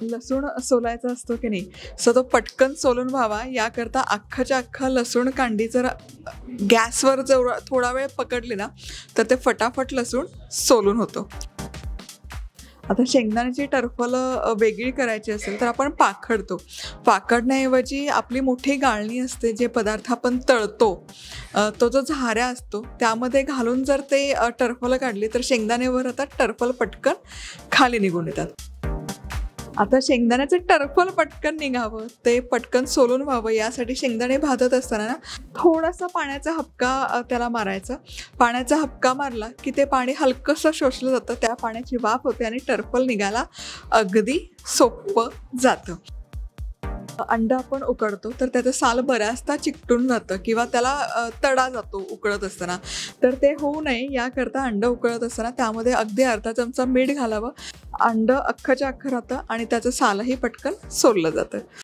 लसूण सोलायचा असतो की नाही, सो तो पटकन सोलून व्हावा याकरता अख्खाच्या अख्खा लसूण कांडी जर गॅसवर जर थोडा वेळ पकडली ना, तर ते फटाफट लसूण सोलून होतो. आता शेंगदाण्याची टरफलं वेगळी करायची असेल तर आपण पाखडतो. पाखडण्याऐवजी आपली मोठी गाळणी असते, जे पदार्थ आपण तळतो, तो जो झाऱ्या असतो त्यामध्ये घालून जर ते टरफलं काढली तर शेंगदाणे वर येतात, टरफल पटकन खाली निघून येतात. आता शेंगदाण्याचं टरफल पटकन निघावं, ते पटकन सोलून व्हावं यासाठी शेंगदाणे भाजत असताना ना थोडासा पाण्याचा हबका त्याला मारायचा. पाण्याचा हबका मारला की ते पाणी हलकंसं शोषलं जातं, त्या पाण्याची वाफ होते आणि टरफल निघायला अगदी सोपं जातं. अंडं आपण उकडतो तर त्याचं साल बऱ्याचदा चिकटून जातं किंवा त्याला तडा जातो उकळत असताना. तर ते होऊ नये याकरता अंडं उकळत असताना त्यामध्ये अगदी अर्धा चमचा मीठ घालावं. अंडं अख्खच्या अख्खं राहतं आणि त्याचं सालही पटकन सोललं जातं.